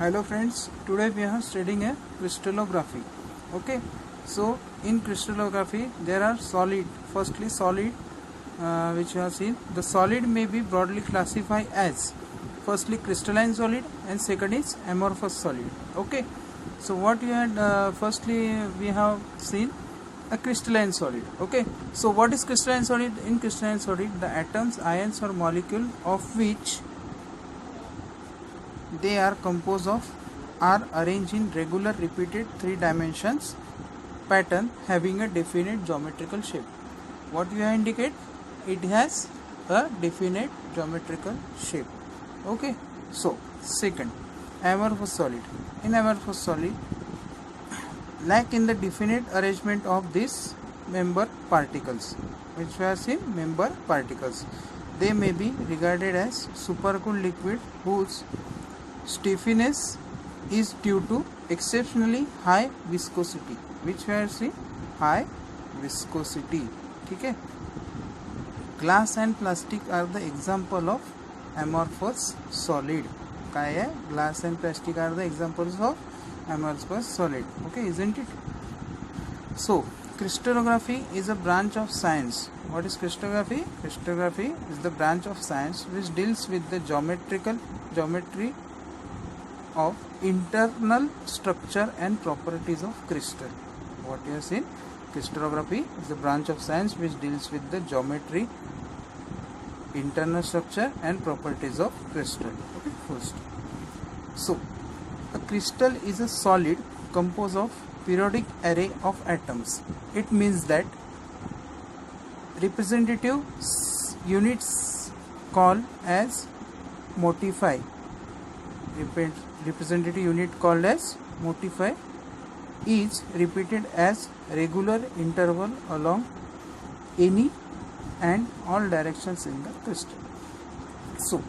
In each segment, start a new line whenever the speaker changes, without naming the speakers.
Hello friends, today we are studying a crystallography. Okay, so in crystallography there are firstly solid, which you have seen. The solid may be broadly classified as firstly crystalline solid and second is amorphous solid. Okay, so what you had firstly we have seen a crystalline solid. Okay, so what is crystalline solid? In crystalline solid, the atoms, ions or molecule of which they are composed of are arranged in regular repeated 3 dimensions pattern having a definite geometrical shape. What you indicate? It has a definite geometrical shape. Okay, so second, amorphous solid. In amorphous solid, lack in the definite arrangement of these member particles, which we have seen member particles. They may be regarded as supercooled liquid whose stiffness is due to exceptionally high viscosity, which we have seen high viscosity. ठीक है. Glass and plastic are the example of amorphous solid. काय है? Glass and plastic are the examples of amorphous solid. Okay, isn't it? So crystallography is a branch of science. What is crystallography? Crystallography is the branch of science which deals with the geometry of internal structure and properties of crystal. What you have seen, crystallography is a branch of science which deals with the geometry, internal structure and properties of crystal. Okay, first. So a crystal is a solid composed of periodic array of atoms. It means that representative units called as motify. Representative unit called as motify is repeated as regular interval along any and all directions in the crystal. So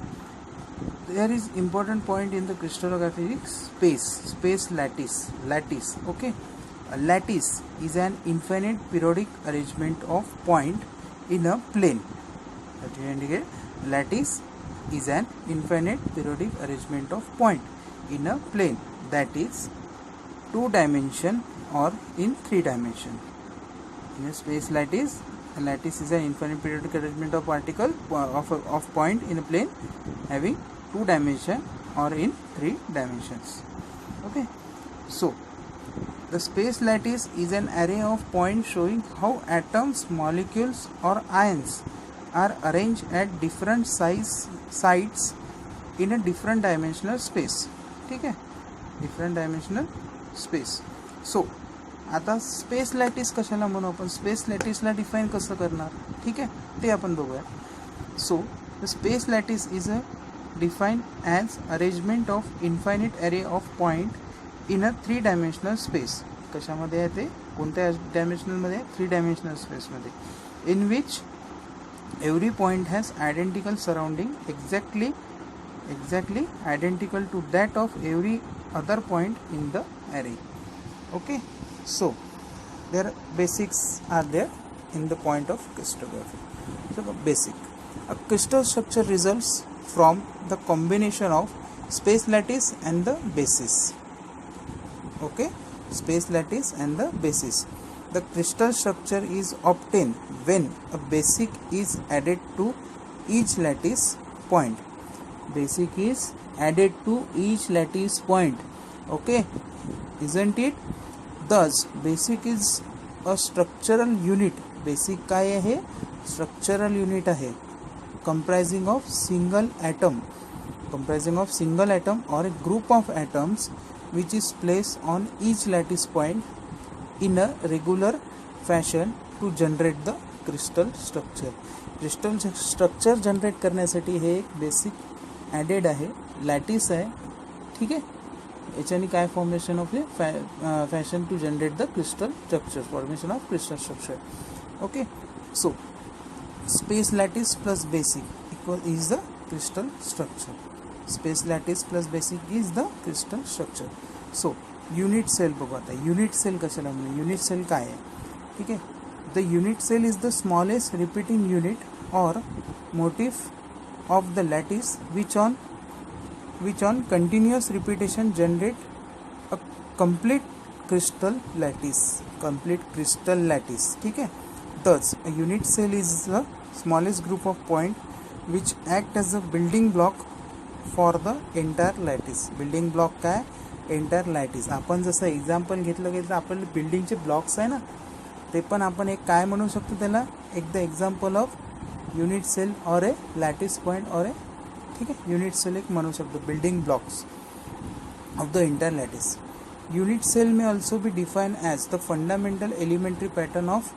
there is important point in the crystallography: space lattice. Okay, a lattice is an infinite periodic arrangement of point in a plane. That you indicate, lattice is an infinite periodic arrangement of point in a plane, that is 2 dimension or in 3 dimension. In a space lattice, a lattice is an infinite periodic arrangement of particle of point in a plane having 2 dimension or in 3 dimensions. Okay, so the space lattice is an array of points showing how atoms, molecules or ions are arranged at different sites in a different dimensional space. ठीक है, different dimensional space. So आता space lattice कशाला म्हणू आपण? Space लॅटिसला define कसं करणार? ठीक आहे, ते आपण बघूया. So the space lattice is a define as arrangement of infinite array of point in a 3 dimensional space. कशामध्ये आहे ते? कोणत्या डायमेन्शनलमध्ये? 3 डायमेन्शनल स्पेसमध्ये. In which every point has identical surrounding, exactly identical to that of every other point in the array. Okay, so their basics are there in the point of crystallography. So the basic, a crystal structure results from the combination of space lattice and the basis. Okay, space lattice and the basis. The crystal structure is obtained when a basic is added to each lattice point. Basic is added to each lattice point. Okay, isn't it? Thus, basic is a structural unit. Basic काय आहे? Structural unit आहे. Comprising of single atom or a group of atoms which is placed on each lattice point in a regular fashion to generate the crystal structure. Crystal structure generate करण्यासाठी हे एक basic added आहे, lattice आहे. ठीक आहे, याच्याने काय formation of fashion to generate the crystal structure, formation of crystal structure. Okay, so space lattice plus basic equal is the crystal structure. Space lattice plus basic is the crystal structure. So unit cell बघू आता. Unit cell कशाला म्हणून? Unit cell काय आहे? ठीक आहे, the unit cell is the smallest repeating unit or motif of the lattice which on which on continuous repetition generate a complete crystal lattice. ठीक है. Thus a unit cell is the smallest group of point which act as a building block for the entire lattice. Building block काय, entire lattice. आपण जसं example घेतलं आपल्याला बिल्डिंगचे blocks आहे ना, ते पण आपण एक काय म्हणू शकतो त्याला, एक the example of unit cell or a lattice point और ए, ठीक आहे, युनिट सेल एक म्हणू शकतो, building blocks of the entire lattice. Unit cell may also be defined as the fundamental elementary pattern of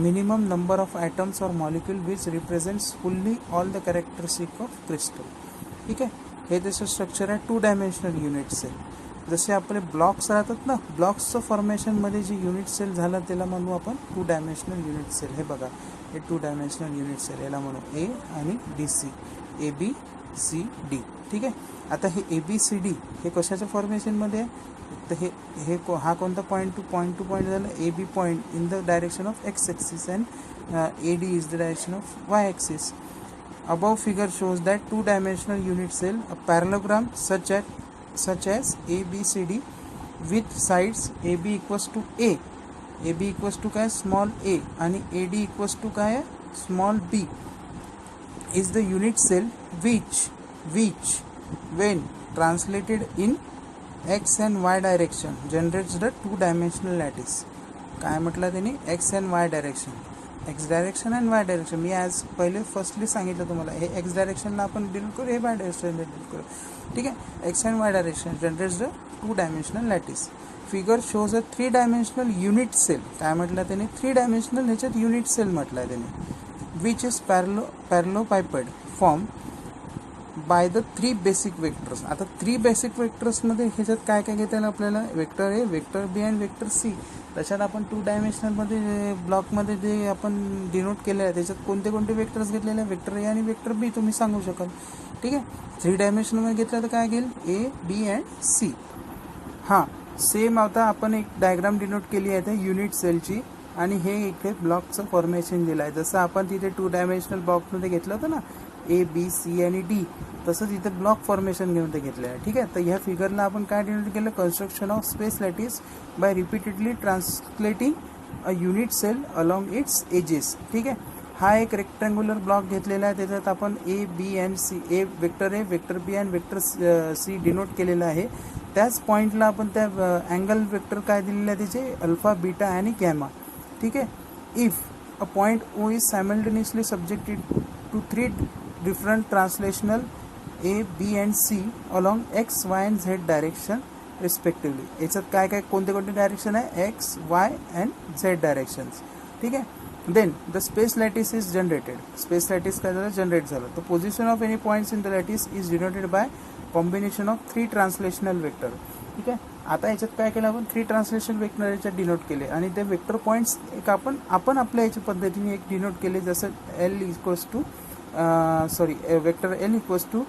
minimum number of atoms or molecule which represents fully all the characteristic of crystal. ठीक आहे. हे त्याचं structure आहे 2 dimensional unit cell. जसे आपले blocks राहतात ना, ब्लॉक्सचं फॉर्मेशनमध्ये जे unit cell झालं त्याला म्हणू आपण 2 डायमेन्शनल युनिट सेल. हे बघा, हे 2 डायमेन्शनल युनिट सेल, याला म्हणू ए आणि D C, A B C D. ठीक आहे. आता हे ए बी सी डी हे कशाच्या फॉर्मेशनमध्ये आहे, तर हे हा कोणता पॉईंट टू पॉईंट झालं, A B point in the direction of X axis and A D is the direction of Y axis. Above figure shows that 2-dimensional unit cell, a parallelogram such as ABCD with sides AB equals to A, AB equals to काय small a आणि AD equals to काय small b, is the unit cell which when translated in x and y direction generates the 2-dimensional lattice. काय म्हटलं त्यांनी, x and y direction, x direction and y direction. मी आज पहिले firstly सांगितलं तुम्हाला, हे x डायरेक्शनला आपण डिनोट करू, हे वाय डायरेक्शन डिनोट करू. ठीक आहे. X and y direction generates the two dimensional lattice. Figure shows a three dimensional unit cell. काय म्हटलं त्याने, 3-डायमेन्शनल, ह्याच्यात युनिट सेल म्हटलं आहे त्याने, which is parallelepiped form by the 3 basic vectors. आता 3 बेसिक वेक्टर्समध्ये ह्याच्यात काय काय घेता येईल आपल्याला, vector A, vector B and vector C. त्याच्यात आपण 2 डायमेन्शनलमध्ये ब्लॉकमध्ये जे आपण डिनोट केले आहे त्याच्यात कोणते कोणते वेक्टर्स घेतलेले आहे, वेक्टर ए आणि वेक्टर बी तुम्ही सांगू शकाल. ठीक आहे. 3 डायमेन्शनमध्ये घेतलं तर काय घेईल, ए बी अँड सी. हां, सेम आता आपण एक डायग्राम डिनोट केली आहे त्या युनिट सेलची, आणि हे इथे ब्लॉकचं फॉर्मेशन दिलं आहे. जसं आपण तिथे 2 डायमेन्शनल ब्लॉकमध्ये घेतलं होतं ना, ए बी सी आणि डी, तसंच इथे ब्लॉक फॉर्मेशन घेऊन ते घेतलं आहे. ठीक आहे. तर ह्या फिगरला आपण काय डिनोट केलं, construction of space lattice by repeatedly translating a unit cell along its axes. ठीक आहे. हा एक रेक्टँग्युलर ब्लॉक घेतलेला आहे, त्याच्यात आपण A B and C, A, vector B and vector C denote केलेलं आहे. त्याच पॉईंटला आपण त्या अँगल वेक्टर काय दिलेलं आहे त्याचे, अल्फा, बीटा आणि गॅमा. ठीक आहे. If a point O is simultaneously subjected to 3 different translational A, B and C along X, Y and Z direction respectively. याच्यात काय काय कोणते कोणते डायरेक्शन आहे, X, Y and Z directions. ठीक आहे. Then the space lattice is generated. Space lattice काय झालं, जनरेट झालं. The position of any points in the lattice is denoted by combination of 3 translational vector. ठीक आहे. आता याच्यात काय केलं आपण, 3 ट्रान्सलेशन वेक्टर याच्यात डिनोट केले, आणि ते वेक्टर पॉईंट्स एक आपण आपल्या याच्या पद्धतीने एक डिनोट केले, जसं L equals to vector L equals to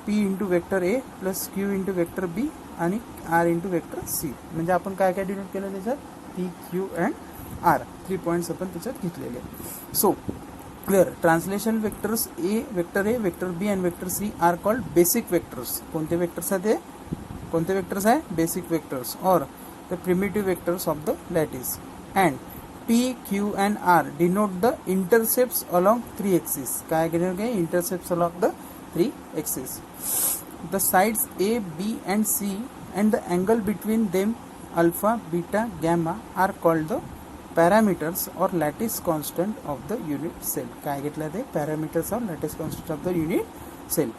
P into vector A plus Q into vector B आणि आर इंटू वेक्टर सी. म्हणजे आपण काय काय डिनोट केलं त्याच्यात, P Q and R, 3 points आपण त्याच्यात घेतलेले. So where translation vectors vector A, vector B and vector C are called basic vectors. कोणते वेक्टर्स आहे ते, कोणते वेक्टर्स आहे, बेसिक वेक्टर्स, और the primitive vectors of the lattice. And P, Q and R denote the intercepts along 3 axes. काय denote आहे, intercepts along the 3 axes. The sides A, B and C and the angle between them, alpha, beta, gamma, are called the parameters or lattice constant of the unit cell. काय घेतलं ते, parameters or lattice constant of the unit cell.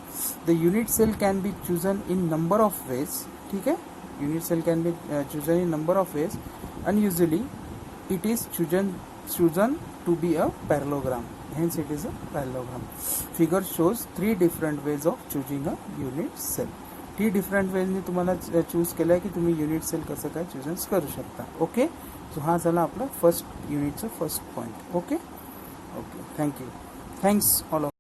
The unit cell can be chosen in number of ways. ठीक है. Unit cell can be chosen in number of ways, and usually it is chosen to be a parallelogram, hence it is a parallelogram. Figure shows 3 different ways of choosing a unit cell. 3 different ways ने तुम्हाला choose केलं आहे की तुम्ही unit cell कसं काय choose करू शकता. ओके. सो हा झाला आपला फर्स्ट युनिटचा first point. Okay. Thank you. Thanks all of